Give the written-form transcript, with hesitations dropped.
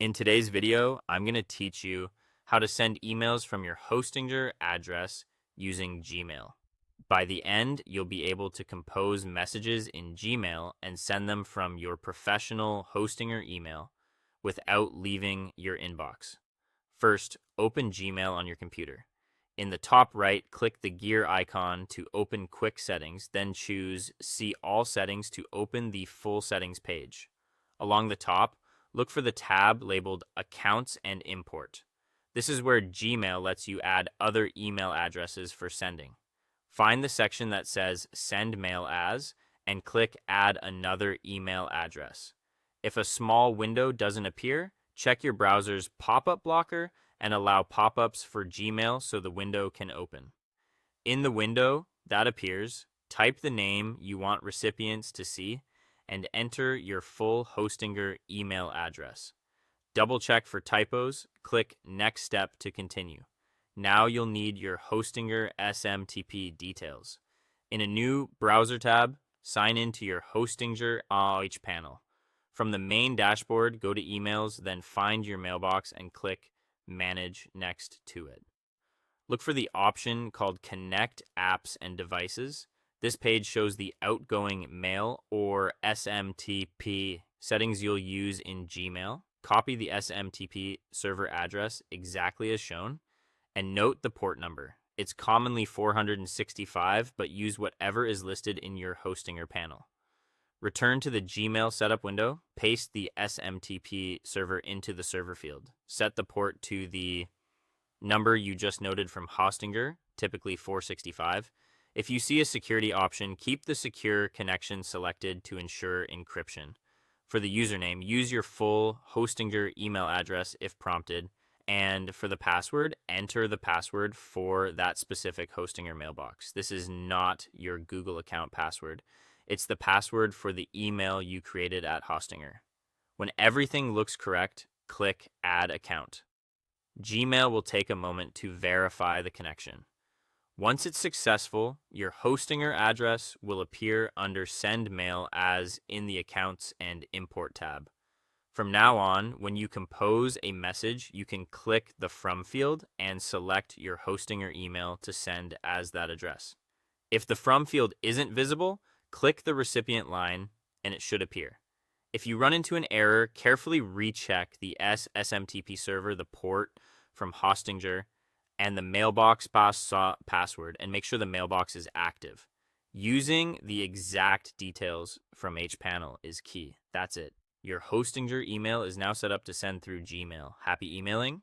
In today's video, I'm going to teach you how to send emails from your Hostinger address using Gmail. By the end, you'll be able to compose messages in Gmail and send them from your professional Hostinger email without leaving your inbox. First, open Gmail on your computer. In the top right, click the gear icon to open quick settings, then choose See All Settings to open the full settings page. Along the top, look for the tab labeled Accounts and Import. This is where Gmail lets you add other email addresses for sending. Find the section that says Send Mail As and click Add Another Email Address. If a small window doesn't appear, check your browser's pop-up blocker and allow pop-ups for Gmail so the window can open. In the window that appears, type the name you want recipients to see and enter your full Hostinger email address. Double check for typos, click Next Step to continue. Now you'll need your Hostinger SMTP details. In a new browser tab, sign in to your Hostinger AH panel. From the main dashboard, go to Emails, then find your mailbox and click Manage next to it. Look for the option called Connect Apps and Devices. This page shows the outgoing mail or SMTP settings you'll use in Gmail. Copy the SMTP server address exactly as shown and note the port number. It's commonly 465, but use whatever is listed in your Hostinger panel. Return to the Gmail setup window, paste the SMTP server into the server field. Set the port to the number you just noted from Hostinger, typically 465. If you see a security option, keep the secure connection selected to ensure encryption. For the username, use your full Hostinger email address if prompted, and for the password, enter the password for that specific Hostinger mailbox. This is not your Google account password. It's the password for the email you created at Hostinger. When everything looks correct, click Add Account. Gmail will take a moment to verify the connection. Once it's successful, your Hostinger address will appear under Send Mail As in the Accounts and Import tab. From now on, when you compose a message, you can click the From field and select your Hostinger email to send as that address. If the From field isn't visible, click the recipient line and it should appear. If you run into an error, carefully recheck the SMTP server, the port from Hostinger, and the mailbox password, and make sure the mailbox is active. Using the exact details from hPanel is key. That's it. Your Hostinger email is now set up to send through Gmail. Happy emailing.